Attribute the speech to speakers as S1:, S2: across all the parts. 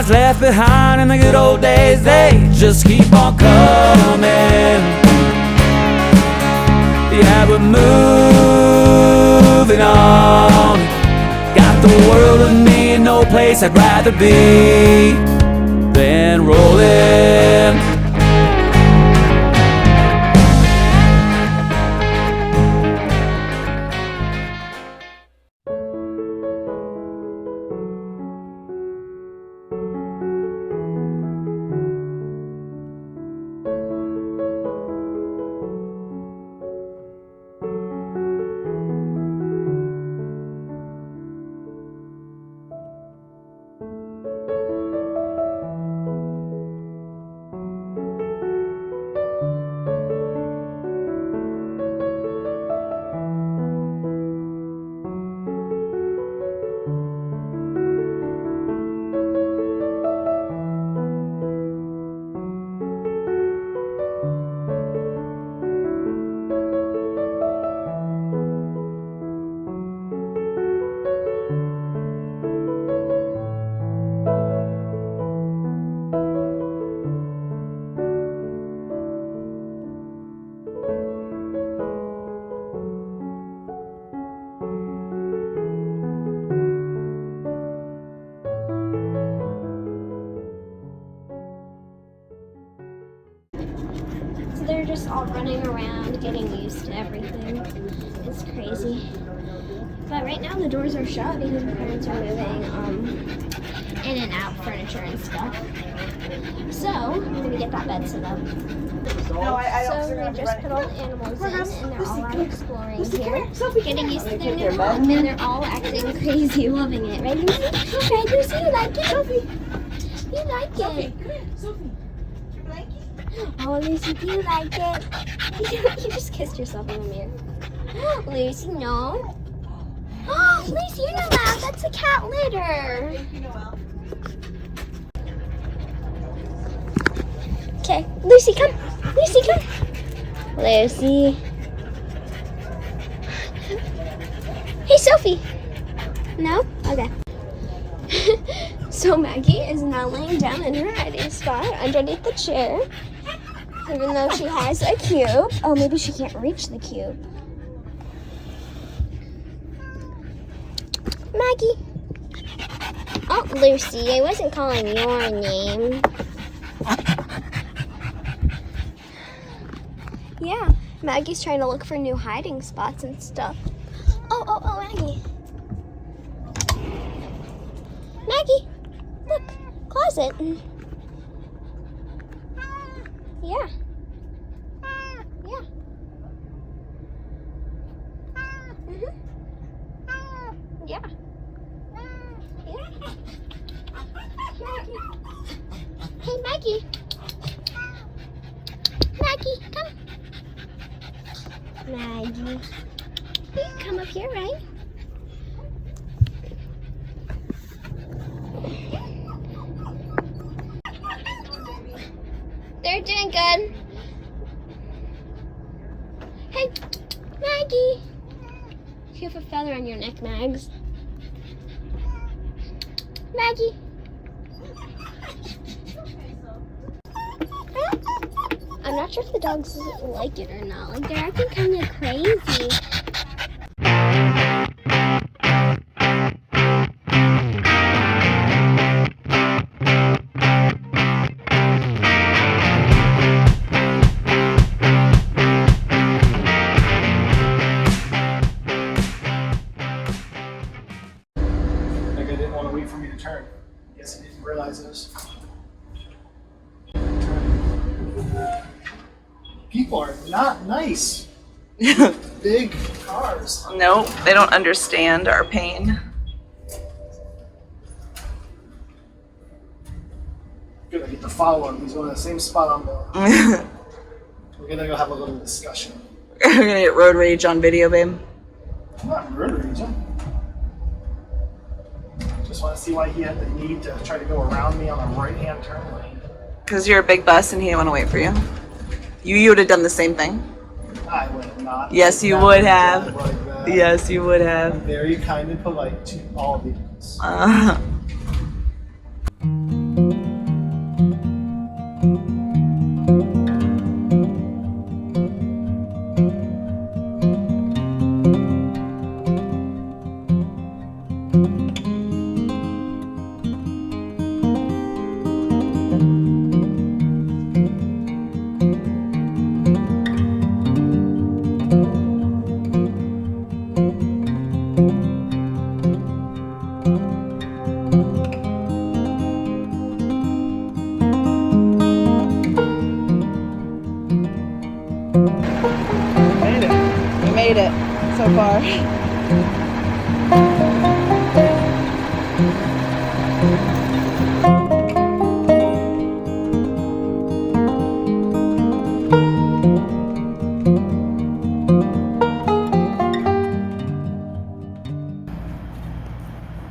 S1: guys left behind in the good old days, they just keep on coming. Yeah, we're moving on. Got the world with me and no place I'd rather be than rolling.
S2: They're just all running around, getting used to everything. It's crazy. But right now the doors are shut because my parents are moving in and out furniture and stuff. So I'm gonna get that bed set up. So we just put all the animals in, and they're all out exploring here, getting used to their new home, and they're all acting crazy, loving it. Right, Lucy? Right, Lucy, you like it? Sophie, you like it?
S3: Sophie.
S2: Oh, Lucy, do you like it? You just kissed yourself in the mirror. Lucy, no. Oh, Lucy, you're not loud. That's a cat litter. Okay, Lucy, come. Lucy, come. Lucy. Hey, Sophie. No? Okay. So Maggie is now laying down in her hiding spot underneath the chair. Even though she has a cube. Oh, maybe she can't reach the cube. Maggie. Oh, Lucy, I wasn't calling your name. Yeah, Maggie's trying to look for new hiding spots and stuff. Oh, Maggie. Maggie, look, closet. Yeah. Yeah. Mhm. Yeah. Yeah. Maggie. Hey, Maggie. Maggie, come. Maggie. You can come up here, right? They're doing good. Hey, Maggie. You have a feather on your neck, Mags. Maggie. I'm not sure if the dogs like it or not. Like, they're acting kind of crazy.
S3: For me to turn. Guess I didn't realize this. People are not nice. Big cars.
S4: No, they don't understand our pain.
S3: Good, I get to follow him. He's going to the same spot I'm going. We're gonna go have a little discussion.
S4: We're gonna get road rage on video, babe.
S3: I'm not road raging. Just want to see why he had the need to try to go around me on a right-hand turn lane.
S4: Because you're a big bus and he didn't want to wait for you. You would have done the same thing.
S3: I would have not.
S4: Yes, you would have.
S3: Like that.
S4: Yes, you would have.
S3: I'm very kind and polite to all vehicles.
S4: We made it so far.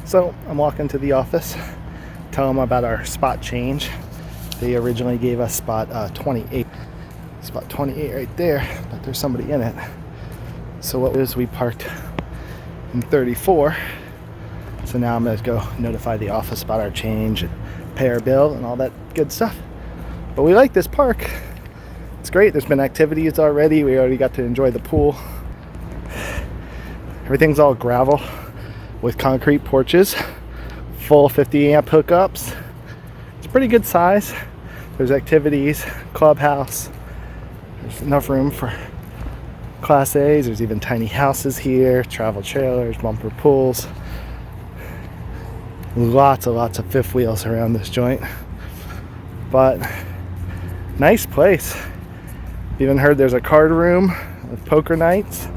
S3: So I'm walking to the office, tell them about our spot change. They originally gave us spot 28. Spot 28 right there, but there's somebody in it. So what is, we parked in 34. So now I'm gonna go notify the office about our change and pay our bill and all that good stuff. But we like this park. It's great. There's been activities already. We already got to enjoy the pool. Everything's all gravel with concrete porches, full 50 amp hookups. It's pretty good size. There's activities, clubhouse. There's enough room for Class A's. There's even tiny houses here, travel trailers, bumper pools. Lots of fifth wheels around this joint. But nice place. Even heard there's a card room with poker nights.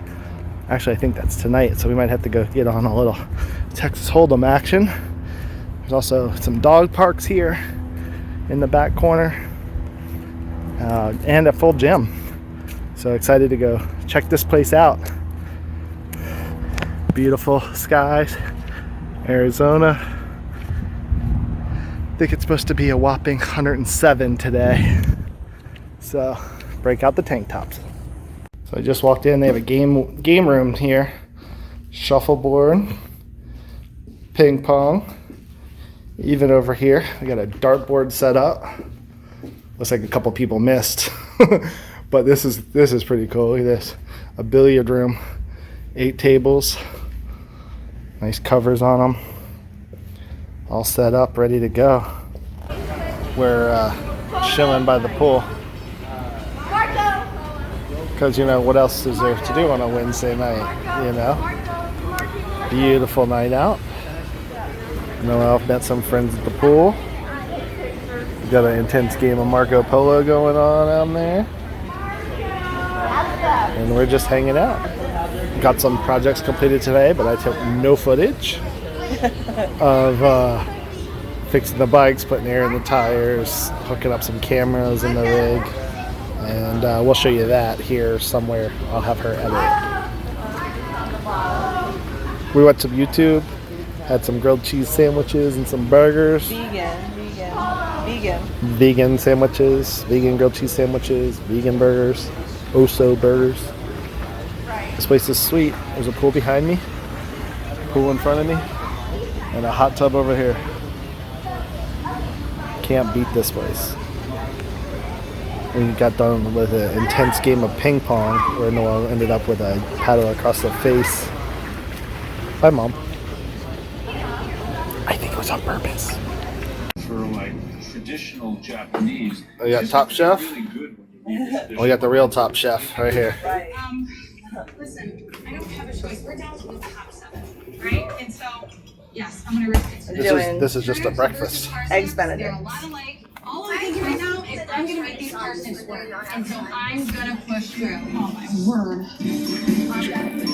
S3: Actually, I think that's tonight, so we might have to go get on a little Texas Hold'em action. There's also some dog parks here in the back corner, and a full gym. So excited to go check this place out. Beautiful skies, Arizona. I think it's supposed to be a whopping 107 today. So break out the tank tops. So I just walked in. They have a game room here. Shuffleboard, ping pong. Even over here, we got a dartboard set up. Looks like a couple people missed, but this is pretty cool. Look at this, a billiard room, 8 tables, nice covers on them, all set up, ready to go. We're chilling by the pool because you know what else is there to do on a Wednesday night? You know, beautiful night out. Noel met some friends at the pool. We got an intense game of Marco Polo going on down there. And we're just hanging out. Got some projects completed today, but I took no footage of fixing the bikes, putting air in the tires, hooking up some cameras in the rig. And we'll show you that here somewhere. I'll have her edit. We watched some YouTube. Had some grilled cheese sandwiches and some burgers. Vegan sandwiches, vegan grilled cheese sandwiches, vegan burgers, Oso burgers. This place is sweet. There's a pool behind me, pool in front of me, and a hot tub over here. Can't beat this place. We got done with an intense game of ping pong where Noel ended up with a paddle across the face. Bye, Mom. I think it was on purpose.
S5: For like traditional Japanese.
S3: We got Top Chef. We got the real Top Chef right here.
S6: Listen, I don't have a choice. We're down to the top 7, right? And so, yes, I'm gonna risk it.
S3: This is just a breakfast.
S4: Eggs Benedict.
S6: A lot of like, all I'm thinking right now is I'm gonna make these parsnips work, and so I'm gonna push through. Oh my word!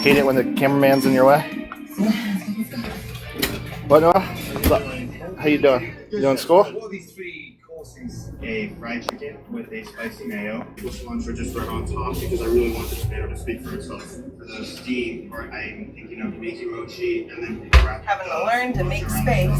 S3: Hate it when the cameraman's in your way. What, Noah? What's up? How you doing? You doing school?
S7: All these 3 courses: a fried chicken with a spicy mayo, bush lunch are just right on top because I really want this tomato to speak for itself. For the steam, or I'm thinking of making mochi and then
S4: Having to learn to make space.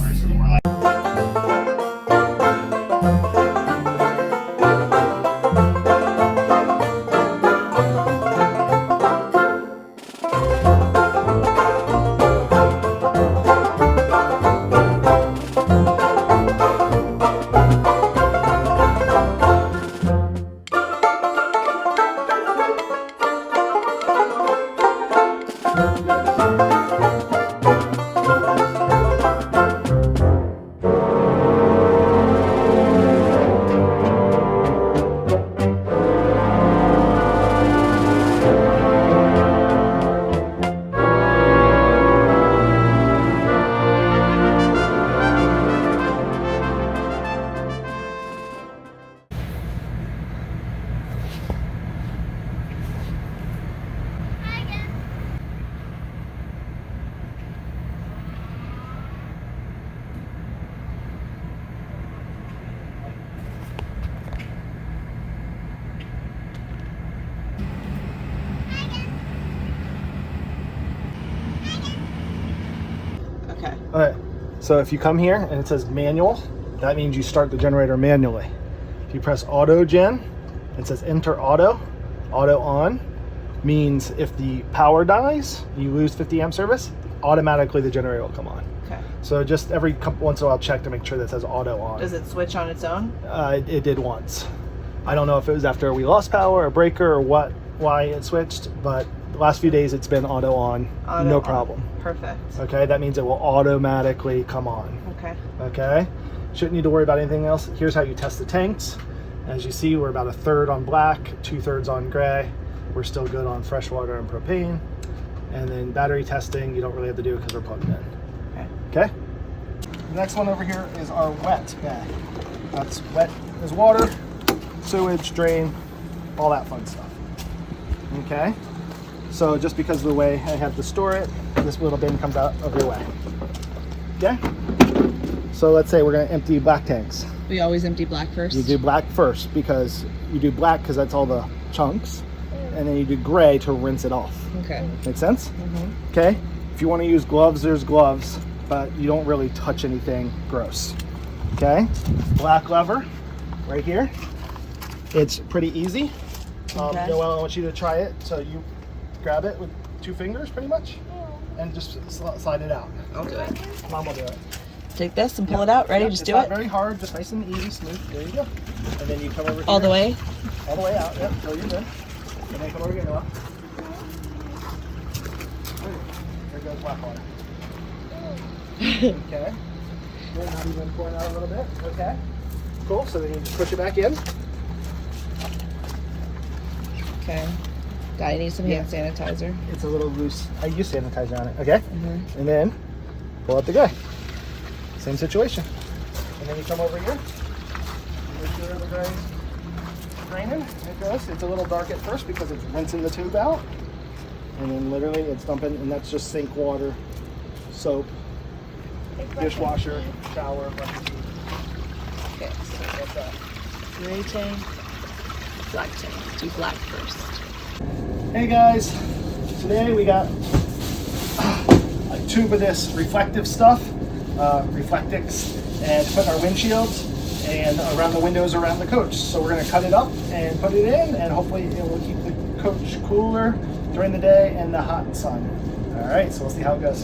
S4: Okay.
S3: Okay, so if you come here and it says manual, that means you start the generator manually. If you press auto gen, it says enter auto on, means if the power dies, you lose 50 amp service, automatically the generator will come on.
S4: Okay.
S3: So just every couple, once in a while check to make sure that says auto on.
S4: Does it switch on its own?
S3: It did once. I don't know if it was after we lost power or breaker or why it switched, but the last few days it's been auto on, no problem.
S4: Perfect.
S3: Okay, that means it will automatically come on.
S4: Okay.
S3: Okay, shouldn't need to worry about anything else. Here's how you test the tanks. As you see, we're about 1/3 on black, 2/3 on gray. We're still good on freshwater and propane. And then battery testing, you don't really have to do because we're plugged in.
S4: Okay.
S3: Okay. The next one over here is our wet bag. That's wet as water, sewage, drain, all that fun stuff. Okay. So just because of the way I have to store it, this little bin comes out of your way. Okay. So let's say we're going to empty black tanks.
S4: We always empty black first?
S3: You do black first because you do black because that's all the chunks, and then you do gray to rinse it off.
S4: Okay.
S3: Make sense? Okay. If you want to use gloves, there's gloves, but you don't really touch anything gross. Okay. Black lever right here. It's pretty easy.
S4: Okay.
S3: Noelle, I want you to try it. So you grab it with 2 fingers pretty much and just slide it out.
S4: I'll do it.
S3: Mom will do it.
S4: Take this and pull it out. Ready? Just
S3: It's
S4: do
S3: not
S4: it.
S3: very hard, just nice and easy, smooth. There you go. And then you come over here.
S4: All the way?
S3: All the way out, yep, so you're good. And then come over here, Noelle. There goes black water. Okay. Good, not even pouring out a little bit. Okay. Cool, so then you just push it back in.
S4: Okay. I need some hand sanitizer.
S3: It's a little loose. I use sanitizer on it, okay? And then pull out the guy. Same situation. And then you come over here. Make sure the guy's draining. It goes. It's a little dark at first because it's rinsing the tube out. And then literally it's dumping, and that's just sink water, soap, dishwasher, shower, brush your teeth.
S4: Okay.
S3: So that's that.
S4: Gray tank, black tank. Do black first.
S3: Hey guys, today we got a tube of this reflective stuff, Reflectix, and to put in our windshields and around the windows around the coach. So we're going to cut it up and put it in, and hopefully it will keep the coach cooler during the day and the hot sun. All right, so we'll see how it goes.